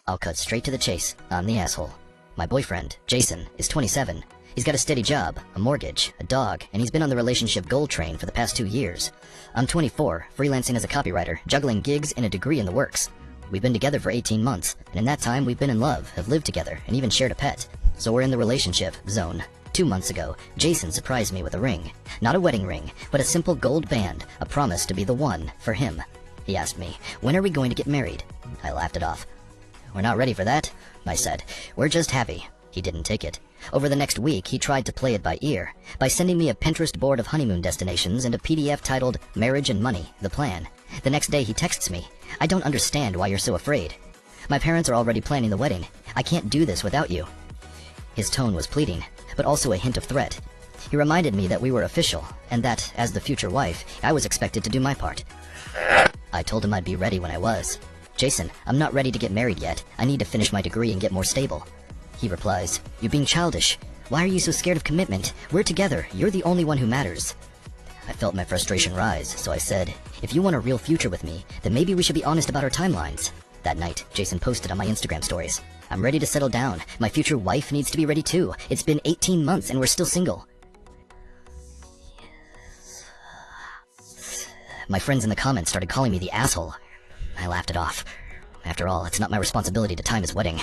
I'll cut straight to the chase. I'm the asshole. My boyfriend, Jason, is 27. He's got a steady job, a mortgage, a dog, and he's been on the relationship gold train for the past 2 years. I'm 24, freelancing as a copywriter, juggling gigs and a degree in the works. We've been together for 18 months, and in that time we've been in love, have lived together, and even shared a pet. So we're in the relationship zone. 2 months ago, Jason surprised me with a ring. Not a wedding ring, but a simple gold band, a promise to be the one for him. He asked me, "When are we going to get married?" I laughed it off. "We're not ready for that," I said. "We're just happy." He didn't take it. Over the next week, he tried to play it by ear, by sending me a Pinterest board of honeymoon destinations and a PDF titled Marriage and Money, the Plan. The next day he texts me, "I don't understand why you're so afraid. My parents are already planning the wedding. I can't do this without you." His tone was pleading, but also a hint of threat. He reminded me that we were official, and that, as the future wife, I was expected to do my part. I told him I'd be ready when I was. "Jason, I'm not ready to get married yet. I need to finish my degree and get more stable." He replies, "You're being childish. Why are you so scared of commitment? We're together. You're the only one who matters." I felt my frustration rise, so I said, "If you want a real future with me, then maybe we should be honest about our timelines." That night, Jason posted on my Instagram stories, "I'm ready to settle down. My future wife needs to be ready too. It's been 18 months and we're still single." My friends in the comments started calling me the asshole. I laughed it off. After all, it's not my responsibility to time his wedding.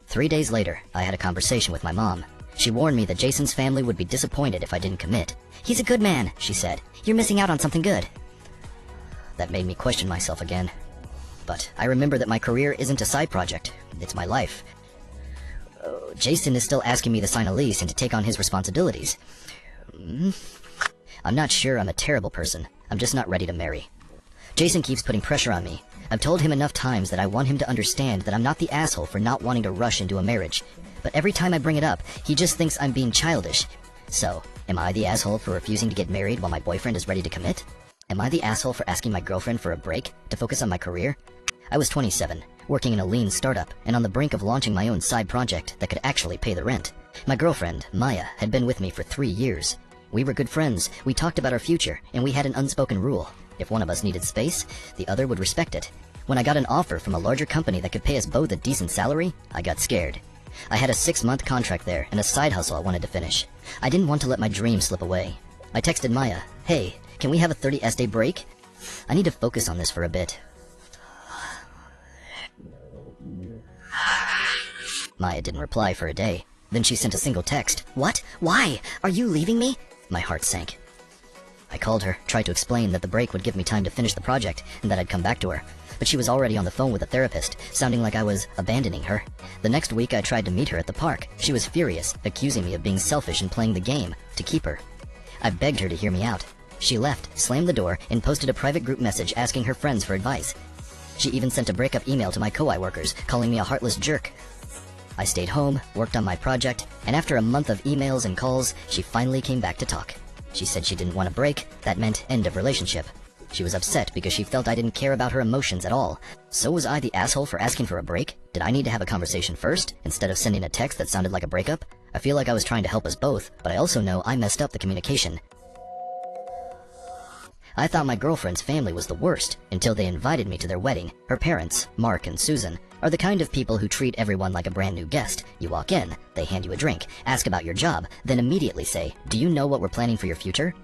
3 days later, I had a conversation with my mom. She warned me that Jason's family would be disappointed if I didn't commit. "He's a good man," she said. "You're missing out on something good." That made me question myself again. But I remember that my career isn't a side project. It's my life. Jason is still asking me to sign a lease and to take on his responsibilities. I'm not sure I'm a terrible person. I'm just not ready to marry. Jason keeps putting pressure on me. I've told him enough times that I want him to understand that I'm not the asshole for not wanting to rush into a marriage. But every time I bring it up, he just thinks I'm being childish. So, am I the asshole for refusing to get married while my boyfriend is ready to commit? Am I the asshole for asking my girlfriend for a break to focus on my career? I was 27, working in a lean startup, and on the brink of launching my own side project that could actually pay the rent. My girlfriend, Maya, had been with me for 3 years. We were good friends, we talked about our future, and we had an unspoken rule. If one of us needed space, the other would respect it. When I got an offer from a larger company that could pay us both a decent salary, I got scared. I had a 6-month contract there and a side hustle I wanted to finish. I didn't want to let my dream slip away. I texted Maya, "Hey, can we have a 30-day break? I need to focus on this for a bit." Maya didn't reply for a day. Then she sent a single text. "What? Why? Are you leaving me?" My heart sank. I called her, tried to explain that the break would give me time to finish the project and that I'd come back to her. But she was already on the phone with a therapist, sounding like I was abandoning her. The next week I tried to meet her at the park. She was furious, accusing me of being selfish and playing the game to keep her. I begged her to hear me out. She left, slammed the door, and posted a private group message asking her friends for advice. She even sent a breakup email to my co-workers, calling me a heartless jerk. I stayed home, worked on my project, and after a month of emails and calls, she finally came back to talk. She said she didn't want a break. That meant end of relationship. She was upset because she felt I didn't care about her emotions at all. So was I the asshole for asking for a break? Did I need to have a conversation first, instead of sending a text that sounded like a breakup? I feel like I was trying to help us both, but I also know I messed up the communication. I thought my girlfriend's family was the worst, until they invited me to their wedding. Her parents, Mark and Susan, are the kind of people who treat everyone like a brand new guest. You walk in, they hand you a drink, ask about your job, then immediately say, "Do you know what we're planning for your future?"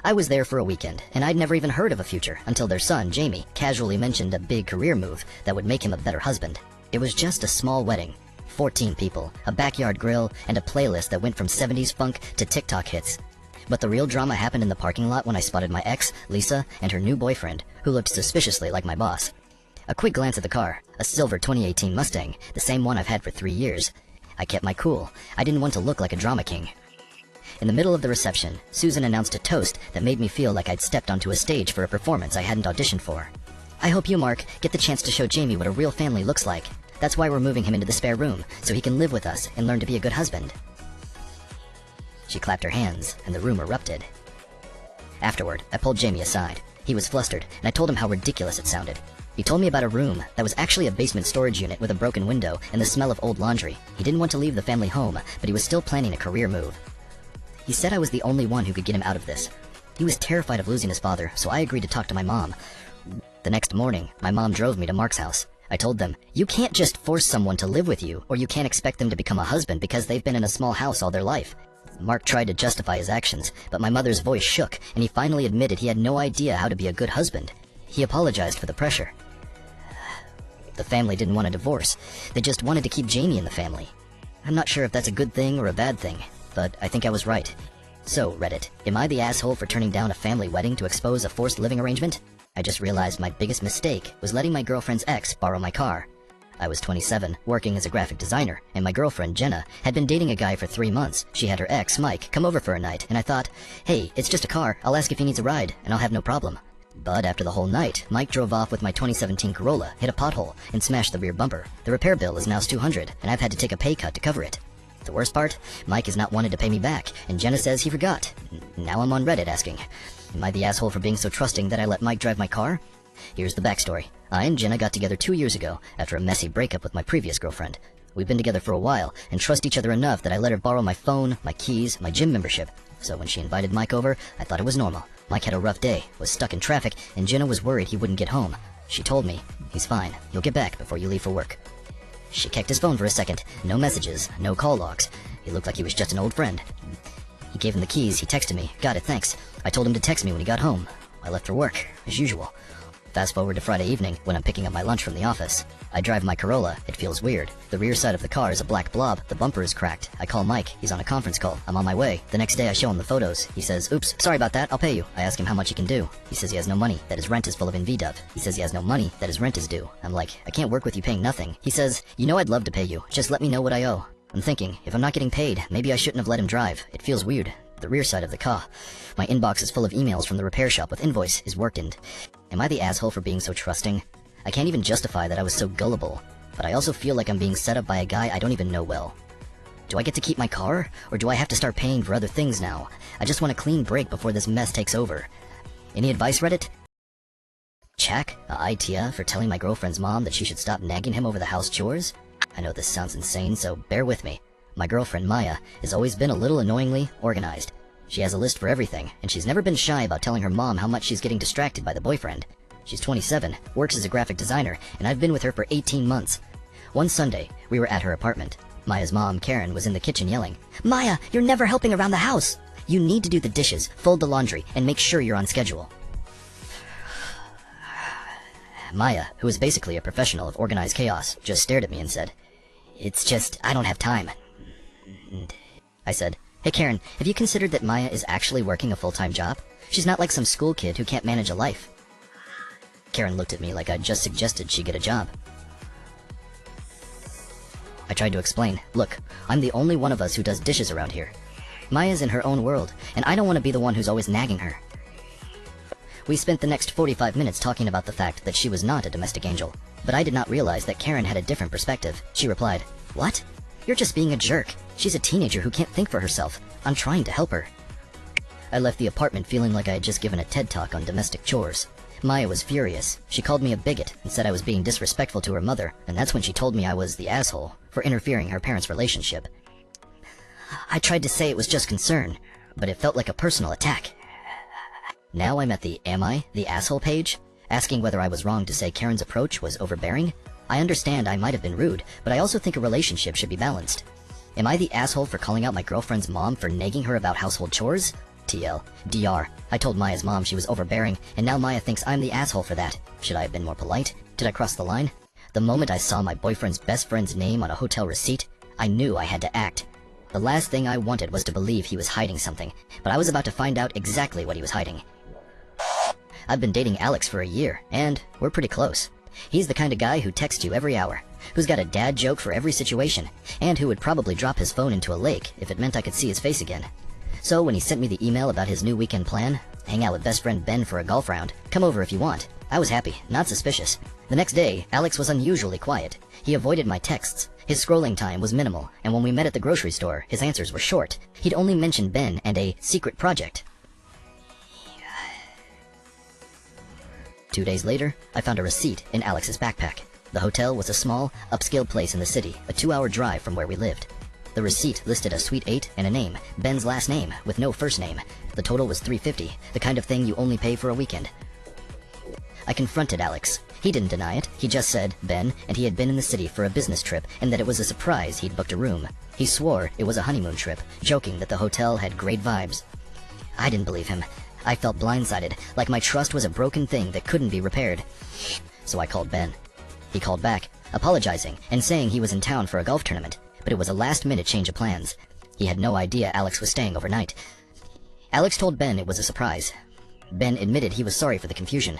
I was there for a weekend, and I'd never even heard of a future until their son, Jamie, casually mentioned a big career move that would make him a better husband. It was just a small wedding. 14 people, a backyard grill, and a playlist that went from 70s funk to TikTok hits. But the real drama happened in the parking lot when I spotted my ex, Lisa, and her new boyfriend, who looked suspiciously like my boss. A quick glance at the car, a silver 2018 Mustang, the same one I've had for 3 years. I kept my cool. I didn't want to look like a drama king. In the middle of the reception, Susan announced a toast that made me feel like I'd stepped onto a stage for a performance I hadn't auditioned for. "I hope you, Mark, get the chance to show Jamie what a real family looks like. That's why we're moving him into the spare room, so he can live with us and learn to be a good husband." She clapped her hands, and the room erupted. Afterward, I pulled Jamie aside. He was flustered, and I told him how ridiculous it sounded. He told me about a room that was actually a basement storage unit with a broken window and the smell of old laundry. He didn't want to leave the family home, but he was still planning a career move. He said I was the only one who could get him out of this. He was terrified of losing his father, so I agreed to talk to my mom. The next morning, my mom drove me to Mark's house. I told them, you can't just force someone to live with you, or you can't expect them to become a husband because they've been in a small house all their life. Mark tried to justify his actions, but my mother's voice shook, and he finally admitted he had no idea how to be a good husband. He apologized for the pressure. The family didn't want a divorce. They just wanted to keep Jamie in the family. I'm not sure if that's a good thing or a bad thing, but I think I was right. So, Reddit, am I the asshole for turning down a family wedding to expose a forced living arrangement? I just realized my biggest mistake was letting my girlfriend's ex borrow my car. I was 27, working as a graphic designer, and my girlfriend, Jenna, had been dating a guy for 3 months. She had her ex, Mike, come over for a night, and I thought, hey, it's just a car, I'll ask if he needs a ride, and I'll have no problem. But after the whole night, Mike drove off with my 2017 Corolla, hit a pothole, and smashed the rear bumper. The repair bill is now $200, and I've had to take a pay cut to cover it. The worst part? Mike has not wanted to pay me back, and Jenna says he forgot. Now I'm on Reddit asking, am I the asshole for being so trusting that I let Mike drive my car? Here's the backstory. I and Jenna got together 2 years ago after a messy breakup with my previous girlfriend. We've been together for a while and trust each other enough that I let her borrow my phone, my keys, my gym membership. So when she invited Mike over, I thought it was normal. Mike had a rough day, was stuck in traffic, and Jenna was worried he wouldn't get home. She told me, he's fine, you'll get back before you leave for work. She checked his phone for a second. No messages, no call logs. He looked like he was just an old friend. He gave him the keys, he texted me, got it, thanks. I told him to text me when he got home. I left for work, as usual. Fast forward to Friday evening, when I'm picking up my lunch from the office. I drive my Corolla, it feels weird. The rear side of the car is a black blob, the bumper is cracked. I call Mike, he's on a conference call, I'm on my way. The next day I show him the photos. He says, oops, sorry about that, I'll pay you. I ask him how much he can do. He says he has no money, that his rent is full of NVDUV. He says he has no money, that his rent is due. I'm like, I can't work with you paying nothing. He says, you know I'd love to pay you, just let me know what I owe. I'm thinking, if I'm not getting paid, maybe I shouldn't have let him drive. It feels weird. The rear side of the car. My inbox is full of emails from the repair shop with invoice is worked in. Am I the asshole for being so trusting? I can't even justify that I was so gullible, but I also feel like I'm being set up by a guy I don't even know well. Do I get to keep my car, or do I have to start paying for other things now? I just want a clean break before this mess takes over. Any advice, Reddit? Check AITA for telling my girlfriend's mom that she should stop nagging him over the house chores? I know this sounds insane, so bear with me. My girlfriend, Maya, has always been a little annoyingly organized. She has a list for everything, and she's never been shy about telling her mom how much she's getting distracted by the boyfriend. She's 27, works as a graphic designer, and I've been with her for 18 months. One Sunday, we were at her apartment. Maya's mom, Karen, was in the kitchen yelling, Maya, you're never helping around the house! You need to do the dishes, fold the laundry, and make sure you're on schedule. Maya, who is basically a professional of organized chaos, just stared at me and said, it's just, I don't have time. I said, hey Karen, have you considered that Maya is actually working a full-time job? She's not like some school kid who can't manage a life. Karen looked at me like I'd just suggested she get a job. I tried to explain, look, I'm the only one of us who does dishes around here. Maya's in her own world, and I don't want to be the one who's always nagging her. We spent the next 45 minutes talking about the fact that she was not a domestic angel, but I did not realize that Karen had a different perspective. She replied, what? You're just being a jerk. She's a teenager who can't think for herself. I'm trying to help her. I left the apartment feeling like I had just given a TED talk on domestic chores. Maya was furious. She called me a bigot and said I was being disrespectful to her mother, and that's when she told me I was the asshole for interfering her parents' relationship. I tried to say it was just concern, but it felt like a personal attack. Now I'm at the Am I the Asshole page, asking whether I was wrong to say Karen's approach was overbearing. I understand I might have been rude, but I also think a relationship should be balanced. Am I the asshole for calling out my girlfriend's mom for nagging her about household chores? TL. DR. I told Maya's mom she was overbearing, and now Maya thinks I'm the asshole for that. Should I have been more polite? Did I cross the line? The moment I saw my boyfriend's best friend's name on a hotel receipt, I knew I had to act. The last thing I wanted was to believe he was hiding something, but I was about to find out exactly what he was hiding. I've been dating Alex for a year, and we're pretty close. He's the kind of guy who texts you every hour, who's got a dad joke for every situation, and who would probably drop his phone into a lake if it meant I could see his face again. So when he sent me the email about his new weekend plan, hang out with best friend Ben for a golf round, come over if you want, I was happy, not suspicious. The next day, Alex was unusually quiet. He avoided my texts. His scrolling time was minimal, and when we met at the grocery store, his answers were short. He'd only mentioned Ben and a secret project. 2 days later, I found a receipt in Alex's backpack. The hotel was a small, upscale place in the city, a 2-hour drive from where we lived. The receipt listed a Suite 8 and a name, Ben's last name, with no first name. The total was $350, the kind of thing you only pay for a weekend. I confronted Alex. He didn't deny it. He just said, Ben, and he had been in the city for a business trip and that it was a surprise he'd booked a room. He swore it was a honeymoon trip, joking that the hotel had great vibes. I didn't believe him. I felt blindsided, like my trust was a broken thing that couldn't be repaired. So I called Ben. He called back, apologizing and saying he was in town for a golf tournament, but it was a last-minute change of plans. He had no idea Alex was staying overnight. Alex told Ben it was a surprise. Ben admitted he was sorry for the confusion.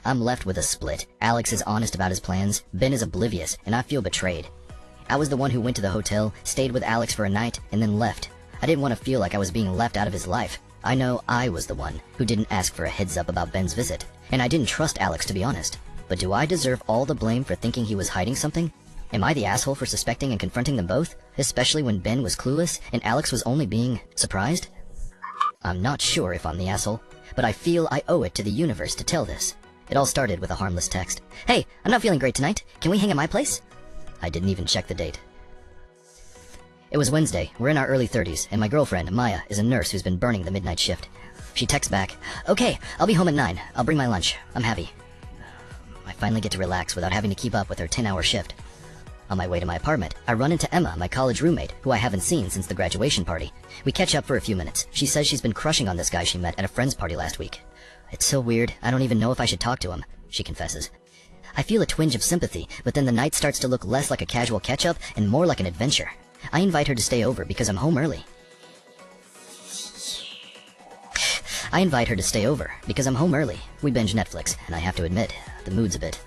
I'm left with a split. Alex is honest about his plans, Ben is oblivious, and I feel betrayed. I was the one who went to the hotel, stayed with Alex for a night, and then left. I didn't want to feel like I was being left out of his life. I know I was the one who didn't ask for a heads up about Ben's visit, and I didn't trust Alex, to be honest. But do I deserve all the blame for thinking he was hiding something? Am I the asshole for suspecting and confronting them both, especially when Ben was clueless and Alex was only being surprised? I'm not sure if I'm the asshole, but I feel I owe it to the universe to tell this. It all started with a harmless text. Hey, I'm not feeling great tonight. Can we hang at my place? I didn't even check the date. It was Wednesday, we're in our early 30s, and my girlfriend, Maya, is a nurse who's been burning the midnight shift. She texts back, okay, I'll be home at 9. I'll bring my lunch. I'm happy. I finally get to relax without having to keep up with her 10-hour shift. On my way to my apartment, I run into Emma, my college roommate, who I haven't seen since the graduation party. We catch up for a few minutes. She says she's been crushing on this guy she met at a friend's party last week. It's so weird, I don't even know if I should talk to him, she confesses. I feel a twinge of sympathy, but then the night starts to look less like a casual catch-up and more like an adventure. I invite her to stay over because I'm home early. We binge Netflix, and I have to admit, the mood's a bit...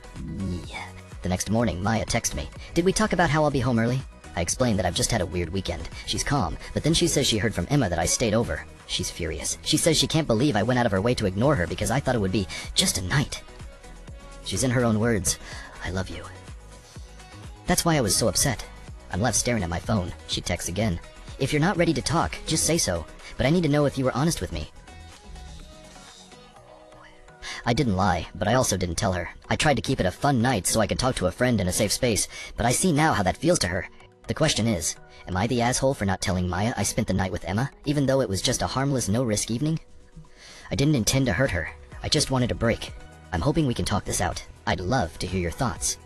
yeah. The next morning, Maya texted me. Did we talk about how I'll be home early? I explained that I've just had a weird weekend. She's calm, but then she says she heard from Emma that I stayed over. She's furious. She says she can't believe I went out of her way to ignore her because I thought it would be just a night. She's in her own words, I love you. That's why I was so upset. I'm left staring at my phone. She texts again. If you're not ready to talk, just say so. But I need to know if you were honest with me. I didn't lie, but I also didn't tell her. I tried to keep it a fun night so I could talk to a friend in a safe space, but I see now how that feels to her. The question is, am I the asshole for not telling Maya I spent the night with Emma, even though it was just a harmless, no-risk evening? I didn't intend to hurt her. I just wanted a break. I'm hoping we can talk this out. I'd love to hear your thoughts.